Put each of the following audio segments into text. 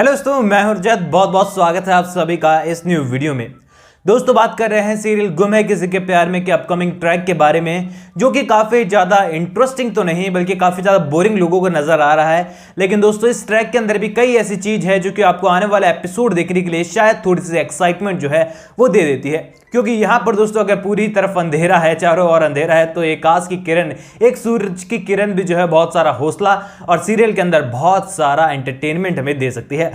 Hello दोस्तों, मैं हूं रजत। बहुत बहुत स्वागत है आप सभी का इस न्यू वीडियो में। दोस्तों, बात कर रहे हैं सीरियल गुम है किसी के प्यार में के अपकमिंग ट्रैक के बारे में, जो कि काफी ज्यादा इंटरेस्टिंग तो नहीं बल्कि काफी ज्यादा बोरिंग लोगों को नजर आ रहा है। लेकिन दोस्तों, इस ट्रैक के अंदर भी कई ऐसी चीज है जो कि आपको आने वाला एपिसोड देखने के लिए शायद थोड़ी सी एक्साइटमेंट जो है वो दे देती है। क्योंकि यहां पर दोस्तों अगर पूरी तरफ अंधेरा है, चारों ओर अंधेरा है, तो एक आकाश की किरण, एक सूरज की किरण भी जो है बहुत सारा हौसला और सीरियल के अंदर बहुत सारा एंटरटेनमेंट हमें दे सकती है।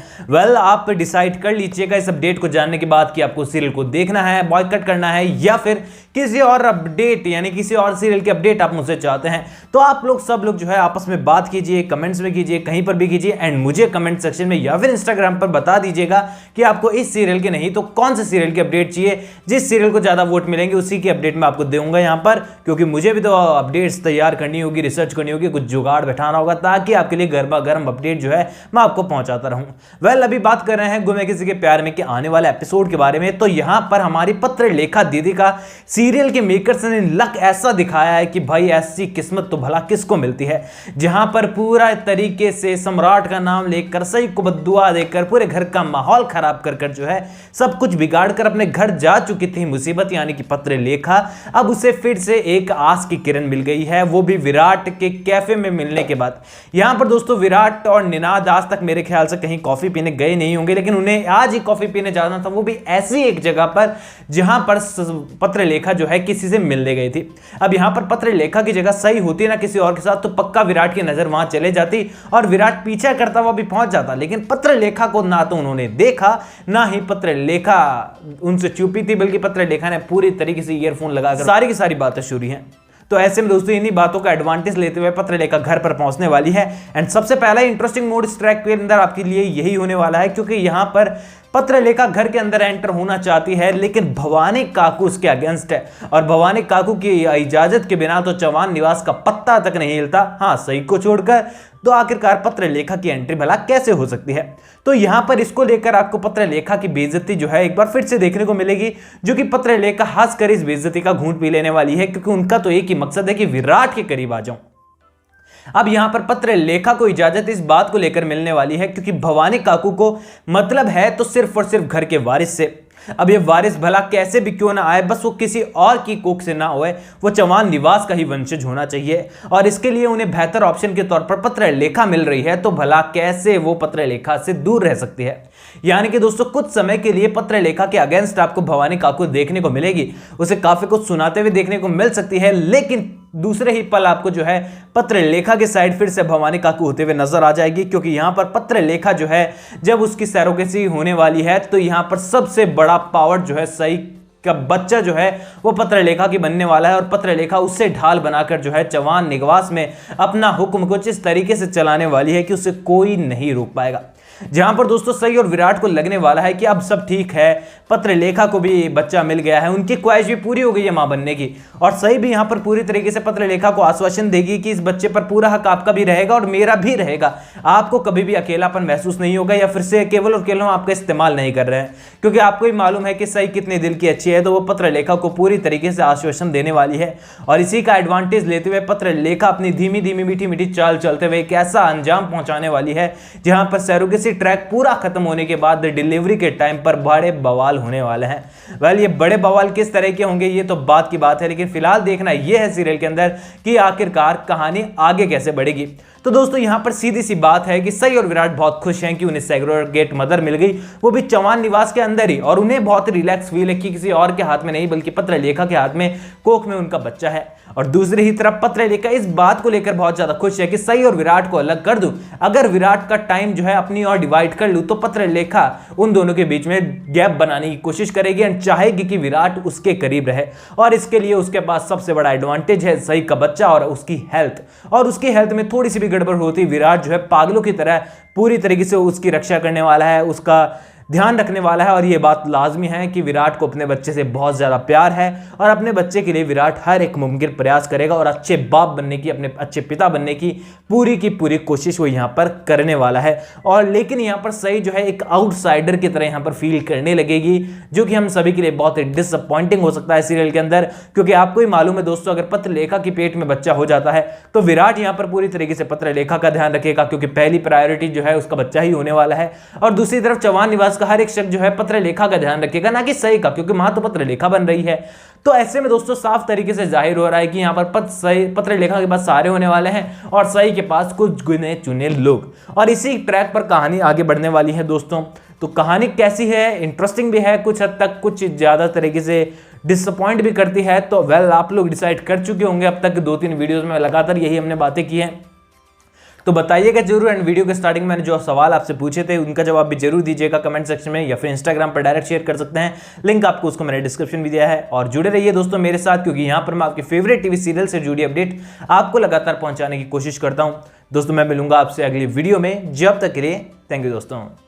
आप डिसाइड कर लीजिएगा इस अपडेट को जानने के बाद कि आपको सीरियल को देखना है, बॉयकॉट करना है, या फिर किसी और अपडेट यानी किसी और सीरियल की अपडेट आप मुझसे चाहते हैं। तो आप लोग सब लोग जो है आपस में बात कीजिए, कमेंट्स में कीजिए, कहीं पर भी कीजिए, एंड मुझे कमेंट सेक्शन में या फिर इंस्टाग्राम पर बता दीजिएगा कि आपको इस सीरियल के नहीं तो कौन से सीरियल की अपडेट चाहिए। जिस सीरियल को ज्यादा वोट मिलेंगे उसी की अपडेट मैं आपको दूंगा यहां पर, क्योंकि मुझे भी तो अपडेट्स तैयार करनी होगी, रिसर्च करनी होगी, कुछ जुगाड़ बैठाना होगा ताकि आपके लिए गर्मा गर्म अपडेट जो है मैं आपको पहुंचाता रहूं। अभी बात कर रहे हैं गुम है किसी के प्यार में के आने वाले एपिसोड के बारे में। तो यहां पर हमारी पत्रलेखा दीदी का सीरियल के मेकर्स ने लक ऐसा दिखाया है कि भाई ऐसी किस्मत तो भला किसको मिलती है, जहां पर पूरा तरीके से सम्राट का नाम लेकर, सही को बद्दुआ देकर, पूरे घर का माहौल खराब कर जो है सब कुछ बिगाड़ कर अपने घर जा चुकी थी मुसीबत यानी कि पत्रलेखा। अब उसे फिर से एक आस की किरण मिल गई है, वो भी विराट के कैफे में मिलने के बाद। यहां पर दोस्तों विराट और निनाद आज तक मेरे ख्याल से कहीं कॉफी पीने गए नहीं होंगे, लेकिन उन्हें आज ही कॉफी पीने जाना था, वो भी ऐसी एक जगह पर जहां पर पत्रलेखा जो है किसी से मिलने गई थी। अब यहां पर पत्रलेखा की जगह सही होती ना किसी और के साथ, तो पक्का विराट की नजर वहां चले जाती और विराट पीछा करता हुआ भी पहुंच जाता। लेकिन पत्रलेखा को ना तो उन्होंने देखा, ना ही पत्रलेखा उनसे चुपी थी, बल्कि पत्रलेखा ने पूरी तरीके से ईयरफोन लगाकर सारी की सारी बातें शुरू हैं। तो ऐसे में दोस्तों इन्हीं बातों का एडवांटेज लेते हुए पत्रलेखा घर पर पहुंचने वाली है। एंड सबसे पहला इंटरेस्टिंग मोड इस ट्रैक के अंदर आपके लिए यही होने वाला है, क्योंकि यहां पर पत्रलेखा घर के अंदर एंटर होना चाहती है, लेकिन भवानी काकू उसके अगेंस्ट है और भवानी काकू की इजाजत के बिना तो चौहान निवास का पत्ता तक नहीं हिलता। हाँ, सही को छोड़कर। तो आखिरकार पत्रलेखा की एंट्री भला कैसे हो सकती है? तो यहां पर इसको लेकर आपको पत्रलेखा की बेइज्जती जो है एक बार फिर से देखने को मिलेगी, जो कि पत्रलेखा हंसकर इस बेइज्जती का घूंट पी लेने वाली है, क्योंकि उनका तो एक ही मकसद है कि विराट के करीब आ जाऊं। अब यहां पर पत्रलेखा को इजाजत इस बात को लेकर मिलने वाली है, क्योंकि भवानी काकू को मतलब है तो सिर्फ और सिर्फ घर के वारिस से। अब ये वारिस भला कैसे भी क्यों ना आए, बस वो किसी और की कोख से ना होए, वो चौहान निवास का ही वंशज होना चाहिए। और इसके लिए उन्हें बेहतर ऑप्शन के तौर पर पत्रलेखा मिल रही है, तो भला कैसे वो पत्रलेखा से दूर रह सकती है। यानी कि दोस्तों कुछ समय के लिए पत्रलेखा के अगेंस्ट आपको भवानी काकू देखने को मिलेगी, उसे काफी कुछ सुनाते हुए देखने को मिल सकती है, लेकिन दूसरे ही पल आपको जो है पत्रलेखा के साइड फिर से भवानी काकू होते हुए नजर आ जाएगी। क्योंकि यहां पर पत्रलेखा जो है जब उसकी सैरोगेसी होने वाली है, तो यहां पर सबसे बड़ा पावर जो है सही का बच्चा जो है वो पत्रलेखा की बनने वाला है, और पत्रलेखा उससे ढाल बनाकर जो है चौहान निवास में अपना हुक्म कुछ इस तरीके से चलाने वाली है कि उसे कोई नहीं रोक पाएगा। जहां पर दोस्तों सही और विराट को लगने वाला है कि अब सब ठीक है, पत्रलेखा को भी बच्चा मिल गया है, उनकी ख्वाहिश भी पूरी हो गई है मां बनने की, और सही भी यहां पर पूरी तरीके से पत्रलेखा को आश्वासन देगी कि इस बच्चे पर पूरा हक आपका भी रहेगा और मेरा भी रहेगा, आपको कभी भी अकेलापन महसूस नहीं होगा, या फिर से केवल और केवल हम आपका इस्तेमाल नहीं कर रहे हैं। क्योंकि आपको ही मालूम है कि सही कितने दिल की अच्छी है, तो वो पत्रलेखा को पूरी तरीके से आश्वासन देने वाली है। और इसी का एडवांटेज लेते हुए पत्रलेखा अपनी धीमी धीमी मीठी मीठी चाल चलते हुए एक ऐसा अंजाम पहुंचाने वाली है जहां पर सैरोगेसी ट्रैक पूरा खत्म होने के बाद डिलीवरी के टाइम पर बड़े बवाल होने वाले हैं। ये बड़े बवाल किस तरह के होंगे ये तो बात की बात है, लेकिन फिलहाल देखना यह है सीरियल के अंदर कि आखिरकार कहानी आगे कैसे बढ़ेगी। तो दोस्तों यहां पर सीधी सी बात है कि सई और विराट बहुत खुश हैं कि उन्हें सेग्रीगेट मदर मिल गई, वो भी चौहान निवास के अंदर ही, और उन्हें बहुत रिलैक्स फील है कि किसी और के हाथ में नहीं बल्कि पत्रलेखा के हाथ में कोख में उनका बच्चा है। और दूसरी ही तरफ पत्रलेखा इस बात को लेकर बहुत ज्यादा खुश है कि सई और विराट को अलग कर दूं, अगर विराट का टाइम जो है अपनी और डिवाइड कर लूं, तो पत्रलेखा उन दोनों के बीच में गैप बनाने की कोशिश करेगी और चाहेगी कि विराट उसके करीब रहे। और इसके लिए उसके पास सबसे बड़ा एडवांटेज है सई का बच्चा और उसकी हेल्थ, और उसकी हेल्थ में थोड़ी सी भी गड़बड़ होती विराट जो है पागलों की तरह पूरी तरीके से उसकी रक्षा करने वाला है, उसका ध्यान रखने वाला है। और ये बात लाजमी है कि विराट को अपने बच्चे से बहुत ज़्यादा प्यार है और अपने बच्चे के लिए विराट हर एक मुमकिन प्रयास करेगा और अच्छे बाप बनने की, अपने अच्छे पिता बनने की पूरी कोशिश वो यहाँ पर करने वाला है। और लेकिन यहाँ पर सई जो है एक आउटसाइडर की तरह यहाँ पर फील करने लगेगी, जो कि हम सभी के लिए बहुत ही डिसअपॉइंटिंग हो सकता है सीरियल के अंदर। क्योंकि आपको ही मालूम है दोस्तों, अगर पत्रलेखा की पेट में बच्चा हो जाता है तो विराट यहाँ पर पूरी तरीके से पत्रलेखा का ध्यान रखेगा, क्योंकि पहली प्रायोरिटी जो है उसका बच्चा ही होने वाला है। और दूसरी तरफ चौहान निवास का हर एक शख्स जो है पत्रलेखा का ध्यान रखेगा, ना कि सई का, क्योंकि मां तो पत्रलेखा बन रही है। तो ऐसे में दोस्तों साफ तरीके से जाहिर हो रहा है कि यहाँ पर पत्रलेखा के पास सारे होने वाले हैं और सई के पास कुछ गिने चुने लोग। और इसी ट्रैक पर कहानी आगे बढ़ने वाली है दोस्तों। तो कहानी कैसी है, इंटरेस्टिंग भी है कुछ हद तक, कुछ ज्यादा तरीके से डिसअपॉइंट भी करती है। तो वेल आप लोग डिसाइड कर चुके होंगे अब तक 2-3 वीडियोस में लगातार यही हमने बातें की हैं। तो बताइएगा जरूर। एंड वीडियो के स्टार्टिंग में मैंने जो सवाल आपसे पूछे थे उनका जवाब भी जरूर दीजिएगा कमेंट सेक्शन में, या फिर इंस्टाग्राम पर डायरेक्ट शेयर कर सकते हैं, लिंक आपको उसको मैंने डिस्क्रिप्शन भी दिया है। और जुड़े रहिए दोस्तों मेरे साथ, क्योंकि यहाँ पर मैं आपके फेवरेट टीवी सीरियल से जुड़ी अपडेट आपको लगातार पहुंचाने की कोशिश करता हूं। दोस्तों मैं मिलूंगा आपसे अगली वीडियो में, जब तक के लिए थैंक यू दोस्तों।